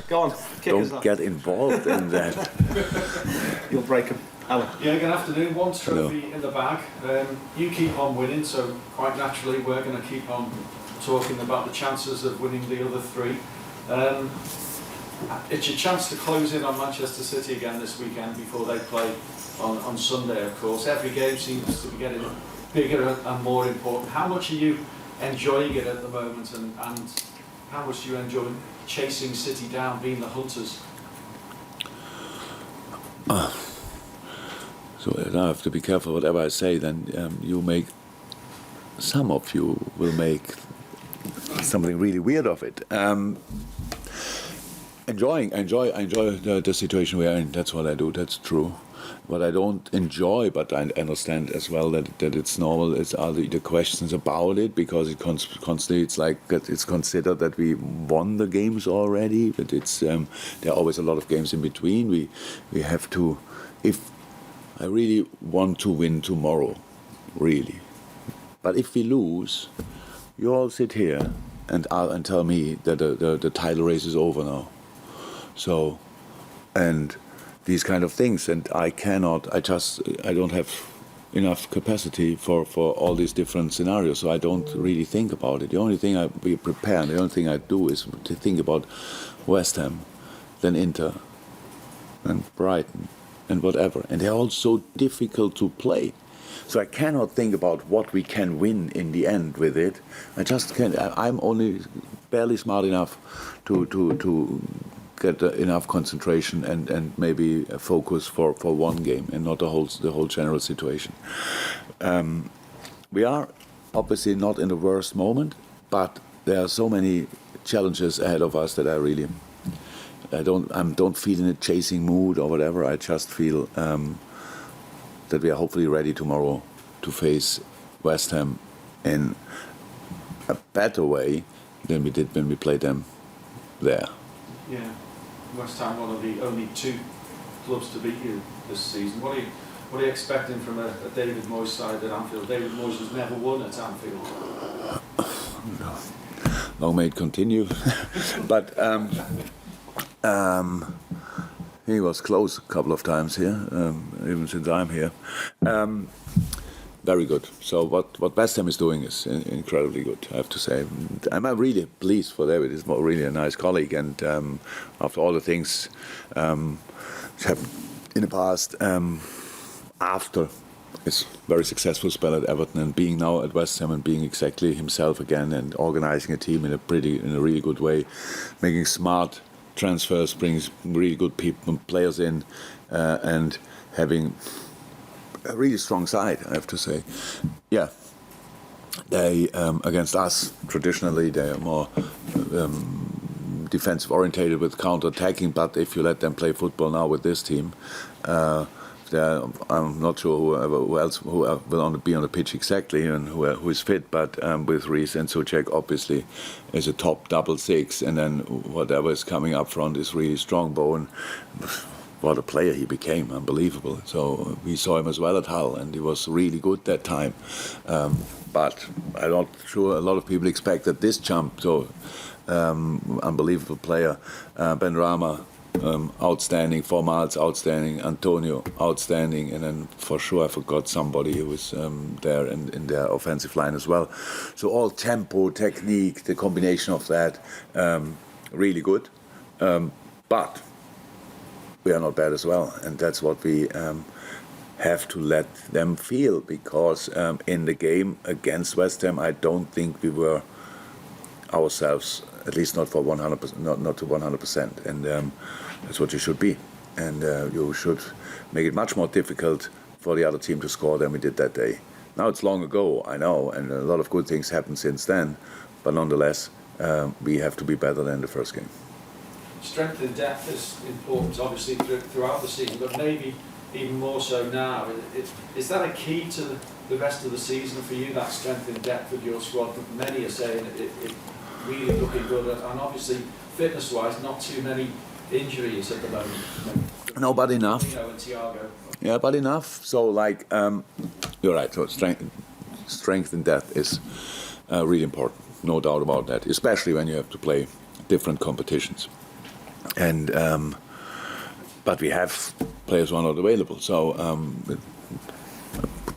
Go on, kick us Don't off. get involved in that. You'll break them. Alan. Yeah, good afternoon. One trophy in the bag. You keep on winning, so quite naturally we're going to keep on talking about the chances of winning the other three. It's your chance to close in on Manchester City again this weekend before they play on Sunday, of course. Every game seems to be getting bigger and more important. How much are you enjoying it at the moment, and how much do you enjoy chasing City down, being the hunters? So I have to be careful whatever I say. Then some of you will make something really weird of it. Enjoy the situation we are in. That's what I do. That's true. What I don't enjoy, but I understand as well that it's normal. Are the questions about it, because it constantly it's like it's considered that we won the games already. But it's there are always a lot of games in between. We have to, if I really want to win tomorrow, really. But if we lose, you all sit here and tell me that the title race is over now. So, and these kind of things, and I don't have enough capacity for all these different scenarios, so I don't really think about it. The only thing we prepare, the only thing I do is to think about West Ham, then Inter, and Brighton, and whatever. And they're all so difficult to play. So I cannot think about what we can win in the end with it. I just can't. I'm only barely smart enough to get enough concentration and maybe a focus for one game and not the whole general situation. We are obviously not in the worst moment, but there are so many challenges ahead of us that I don't feel in a chasing mood or whatever. I just feel that we are hopefully ready tomorrow to face West Ham in a better way than we did when we played them there. Yeah, West Ham, one of the only two clubs to beat you this season. What are you expecting from a David Moyes side at Anfield? David Moyes has never won at Anfield. Long may it continue. But he was close a couple of times here, even since I'm here. Very good. So what West Ham is doing is incredibly good, I have to say. I'm really pleased for David. He's really a nice colleague, and after all the things which happened in the past, after his very successful spell at Everton and being now at West Ham and being exactly himself again and organising a team in a really good way, making smart transfers, brings really good players in, and having a really strong side, I have to say. Yeah, they against us traditionally they are more defensive orientated with counter-attacking. But if you let them play football now with this team, I'm not sure who else will be on the pitch exactly and who is fit. But with Reece and Souček obviously is a top double six, and then whatever is coming up front is really strong. Bowen. What a player he became, unbelievable. So we saw him as well at Hull, and he was really good that time. But I'm not sure a lot of people expected this jump. So unbelievable player. Benrahma, outstanding. Formals, outstanding. Antonio, outstanding. And then for sure I forgot somebody who was there in their offensive line as well. So all tempo, technique, the combination of that, really good. But we are not bad as well, and that's what we have to let them feel, because in the game against West Ham, I don't think we were ourselves, at least not for 100%, not to 100%, and that's what you should be, and you should make it much more difficult for the other team to score than we did that day. Now it's long ago, I know, and a lot of good things happened since then, but nonetheless, we have to be better than the first game. Strength and depth is important, obviously, throughout the season, but maybe even more so now. Is that a key to the rest of the season for you, that strength and depth of your squad? Many are saying it really looking good, and obviously, fitness-wise, not too many injuries at the moment. No, but enough. And Thiago. Yeah, but enough. So, you're right. So, strength and depth is really important, no doubt about that, especially when you have to play different competitions. and but we have players who are not available. So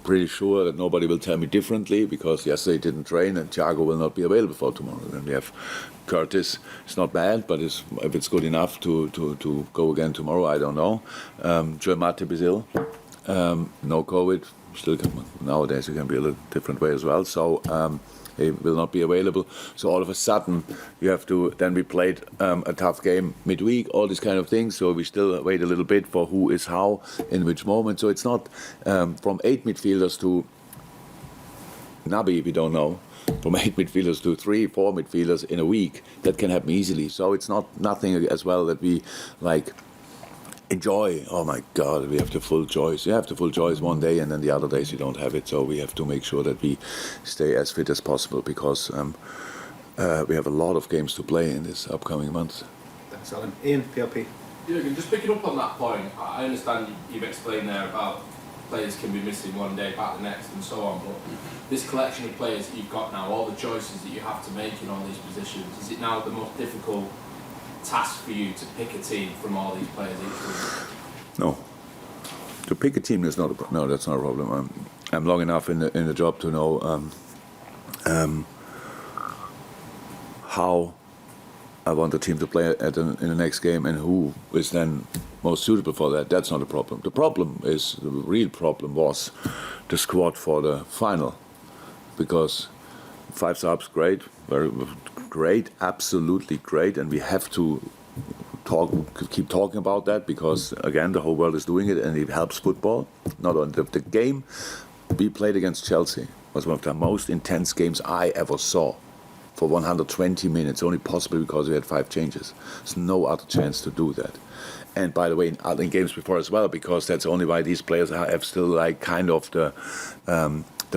pretty sure that nobody will tell me differently, because yesterday didn't train and Thiago will not be available for tomorrow. Then we have Curtis. It's not bad, but if it's good enough to go again tomorrow, I don't know. Joe Matip is ill. No COVID. Still, nowadays it can be a little different way as well. So he will not be available. So all of a sudden you have to. Then we played a tough game midweek. All these kind of things. So we still wait a little bit for who is how in which moment. So it's not from 8 midfielders to Naby. We don't know. From 8 midfielders to 3-4 midfielders in a week. That can happen easily. So it's nothing as well that we like. Enjoy. Oh my God, we have the full choice. You have the full choice one day, and then the other days you don't have it. So we have to make sure that we stay as fit as possible, because we have a lot of games to play in this upcoming month. Thanks, Alan. Ian, PLP. Jürgen, just picking up on that point, I understand you've explained there about players can be missing one day, back the next, and so on. But this collection of players that you've got now, all the choices that you have to make in all these positions, is it now the most difficult task for you to pick a team from all these players each week? No, to pick a team is not that's not a problem. I'm long enough in the job to know how I want the team to play in the next game, and who is then most suitable for that. That's not a problem. The real problem was the squad for the final, because 5 subs, great, very great, absolutely great, and we have to keep talking about that, because again the whole world is doing it and it helps football. Not on the game we played against Chelsea was one of the most intense games I ever saw. For 120 minutes, only possible because we had 5 changes. There's no other chance to do that. And by the way, in games before as well, because that's only why these players have still like kind of the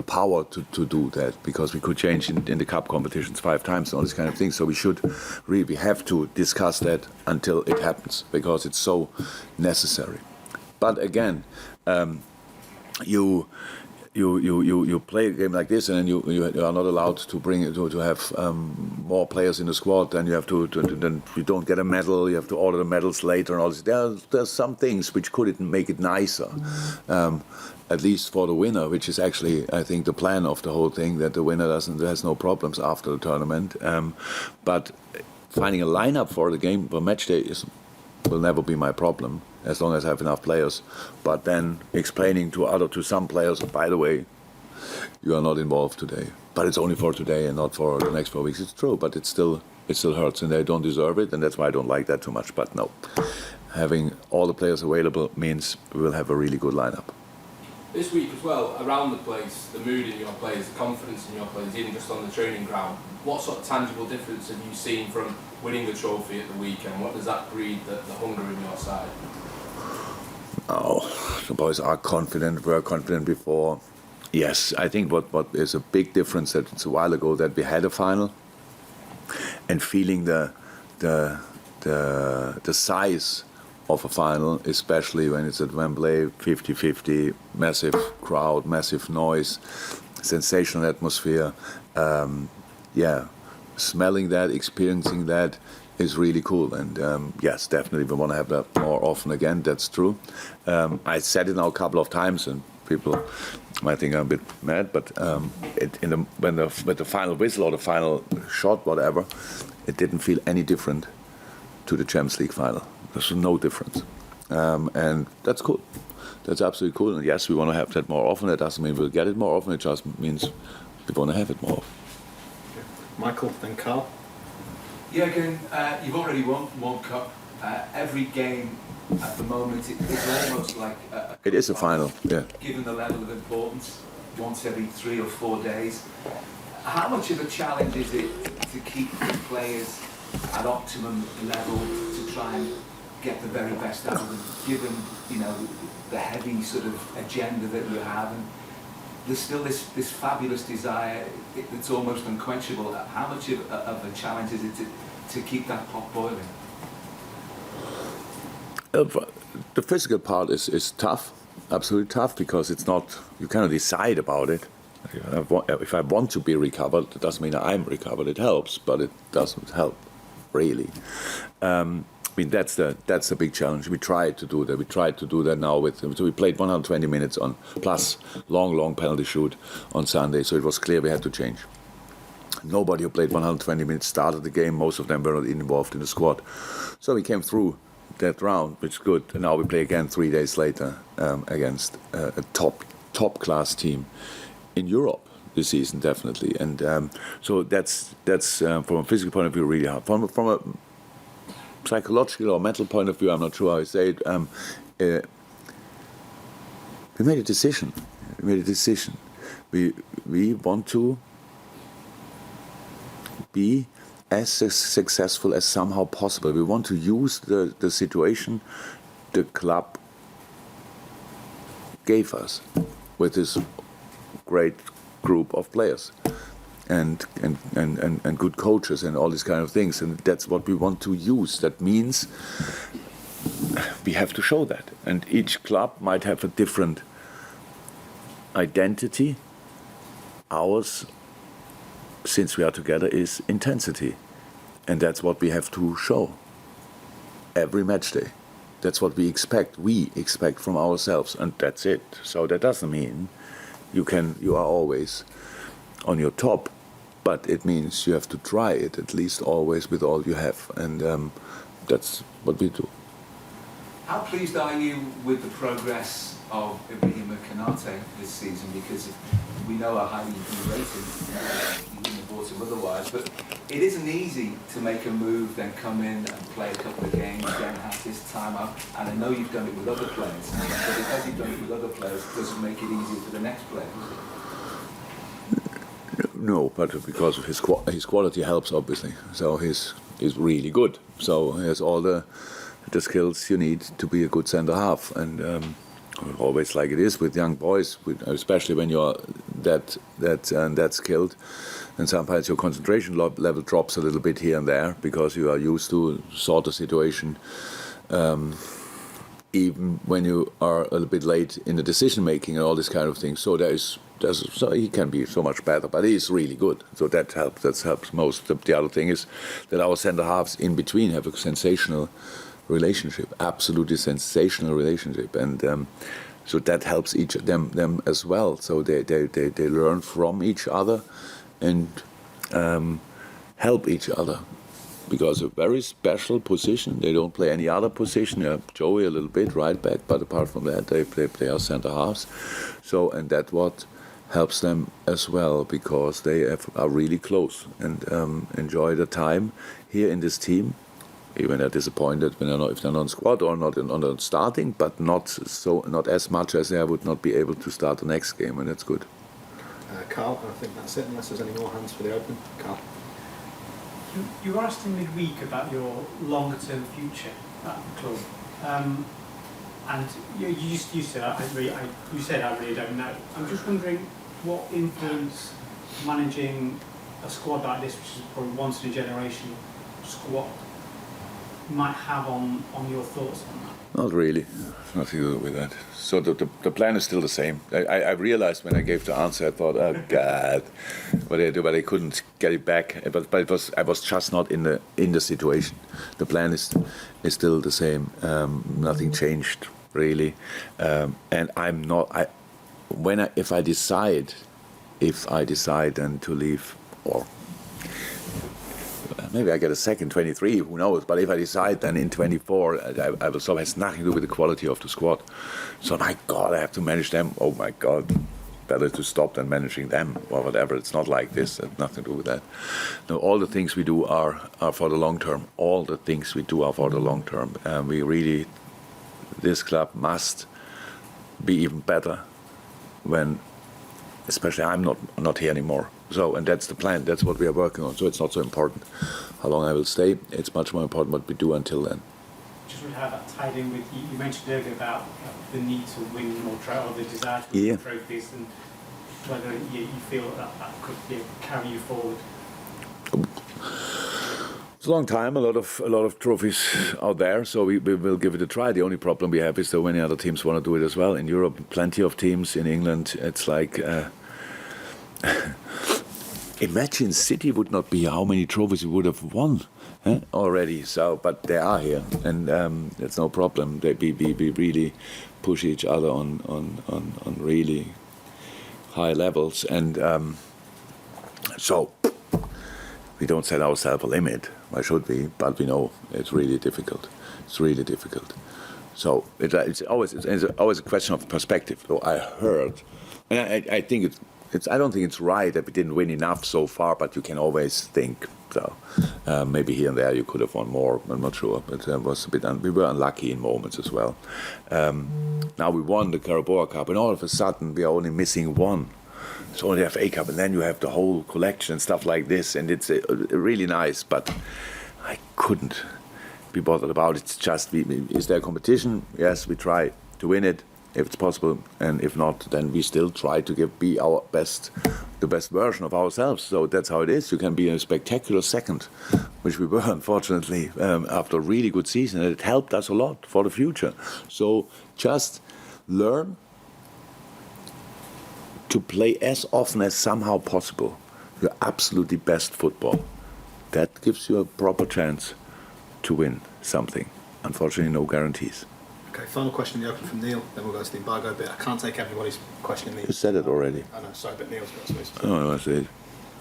power to do that, because we could change in the cup competitions 5 times and all these kind of things. So we have to discuss that until it happens, because it's so necessary. But again, you play a game like this, and then you are not allowed to have more players in the squad. Then you have to then you don't get a medal. You have to order the medals later and all this. There's some things which could make it nicer. At least for the winner, which is actually, I think, the plan of the whole thing, that the winner has no problems after the tournament. But finding a lineup for the game, for match day, will never be my problem, as long as I have enough players. But then explaining to some players, by the way, you are not involved today. But it's only for today and not for the next 4 weeks. It's true, but it still hurts, and they don't deserve it, and that's why I don't like that too much. But no, having all the players available means we will have a really good lineup. This week as well, around the place, the mood in your players, the confidence in your players, even just on the training ground, what sort of tangible difference have you seen from winning the trophy at the weekend? What does that breed, the hunger in your side? Oh, the boys are confident, were confident before. Yes, I think what is a big difference, that it's a while ago that we had a final, and feeling the size of a final, especially when it's at Wembley, 50-50, massive crowd, massive noise, sensational atmosphere. Smelling that, experiencing that is really cool. And yes, definitely we want to have that more often again. That's true. I said it now a couple of times, and people might think I'm a bit mad, but with the final whistle or the final shot, whatever, it didn't feel any different to the Champions League final. There's no difference, and that's cool. That's absolutely cool. And yes, we want to have that more often. That doesn't mean we'll get it more often. It just means we want to have it more often. Michael, then Carl. Yeah, again, you've already won World Cup. Every game at the moment, it's almost like it is a final, yeah. Given the level of importance, once every 3 or 4 days. How much of a challenge is it to keep the players at optimum level, to try and get the very best out of them, given the heavy sort of agenda that you have, and there's still this fabulous desire that's almost unquenchable. How much of a challenge is it to keep that pot boiling? The physical part is tough, absolutely tough, because it's not, you cannot decide about it. If I want to be recovered, it doesn't mean I'm recovered. It helps, but it doesn't help, really. We mean, that's the big challenge. We tried to do that. We tried to do that now so we played 120 minutes on plus long penalty shoot on Sunday. So it was clear we had to change. Nobody who played 120 minutes started the game. Most of them were not involved in the squad. So we came through that round, which is good. And now we play again 3 days later against a top class team in Europe this season, definitely. And so that's from a physical point of view really hard. From a psychological or mental point of view, I'm not sure how I say it. We made a decision. We want to be as successful as somehow possible. We want to use the situation the club gave us with this great group of players and good coaches and all these kind of things, and that's what we want to use. That means we have to show that, and each club might have a different identity. Ours, since we are together, is intensity, and that's what we have to show every match day. That's what we expect from ourselves, and that's it. So that doesn't mean you are always on your top, but it means you have to try it at least always with all you have, and that's what we do. How pleased are you with the progress of Ibrahima Konate this season? Because we know how highly you rate him. You wouldn't have bought him otherwise, but it isn't easy to make a move, then come in and play a couple of games, then have this time out. And I know you've done it with other players, but because you've done it with other players, it doesn't make it easier for the next player. No, but because of his quality helps, obviously. So he's really good. So he has all the skills you need to be a good centre half, and always like it is with young boys, especially when you're that skilled, and sometimes your concentration level drops a little bit here and there because you are used to sort of situation. Even when you are a little bit late in the decision making and all this kind of thing, so so he can be so much better, but he is really good. So that helps. That helps most. The other thing is that our centre halves in between have a sensational relationship, absolutely sensational relationship, and so that helps each of them as well. So they learn from each other and help each other. Because a very special position. They don't play any other position. Joey a little bit right back, but apart from that, they play our centre halves. So, and that what helps them as well, because they are really close and enjoy the time here in this team. Even they're disappointed when if they're not in squad or not starting, but not as much as they would not be able to start the next game, and that's good. Carl, I think that's it, unless there's any more hands for the Open. Carl. You were asked in midweek about your longer-term future at the club, and you said, I really don't know. I'm just wondering what influence managing a squad like this, which is probably once in a generation squad, might have on your thoughts on that. Not really. Nothing to do with that. So the plan is still the same. I realized when I gave the answer, I thought, oh God, what do I do? But I couldn't get it back. But I was just not in the situation. The plan is still the same. Nothing changed really. And I'm not. If I decide then to leave, or maybe I get a second 23, who knows? But if I decide then in 24, I will solve. It has nothing to do with the quality of the squad. So my God, I have to manage them. Oh my God, better to stop than managing them or whatever. It's not like this. It has nothing to do with that. No, all the things we do are for the long term. All the things we do are for the long term. This club must be even better when, especially I'm not here anymore. So, and that's the plan. That's what we are working on. So it's not so important how long I will stay. It's much more important what we do until then. Just would have that tied in with you mentioned earlier about the need to win more trophies, or the desire to win more trophies, and whether you feel that could carry you forward. It's a long time, a lot of trophies out there, so we will give it a try. The only problem we have is that many other teams want to do it as well. In Europe, plenty of teams. In England, it's like imagine City would not be how many trophies we would have won. already. So, but they are here, and it's no problem. We really push each other on really high levels, and so we don't set ourselves a limit. Why should we? But we know it's really difficult. It's really difficult. So it's always a question of perspective. So I heard, and I think it's I don't think it's right that we didn't win enough so far. But you can always think so. Maybe here and there you could have won more. I'm not sure, but was a bit. We were unlucky in moments as well. Now we won the Carabao Cup, and all of a sudden we are only missing one. So you have FA Cup, and then you have the whole collection and stuff like this, and it's really nice. But I couldn't be bothered about it. It's just, is there a competition? Yes, we try to win it if it's possible, and if not, then we still try to be our best, the best version of ourselves. So that's how it is. You can be a spectacular second, which we were, unfortunately, after a really good season, and it helped us a lot for the future. So just learn to play as often as somehow possible your absolutely best football. That gives you a proper chance to win something. Unfortunately, no guarantees. Okay, final question in the open from Neil, then we'll go to the embargo bit. I can't take everybody's question in the... You said it already. I know, sorry, but Neil's got space. Oh, no, I see it.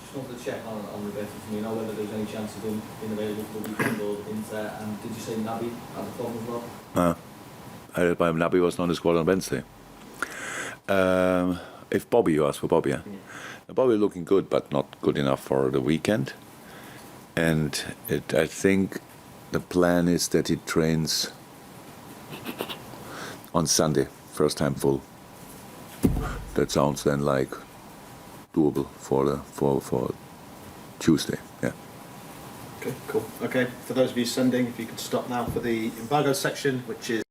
Just wanted to check on Roberto from you know whether there's any chance of him being available for the weekend or Inter, and did you say Naby had a problem as well? Naby was not in the squad on Wednesday. If Bobby, you ask for Bobby, yeah? Bobby looking good, but not good enough for the weekend. And I think the plan is that he trains on Sunday, first time full. That sounds then like doable for Tuesday, yeah. Okay, cool. Okay, for those of you sending, if you could stop now for the embargo section, which is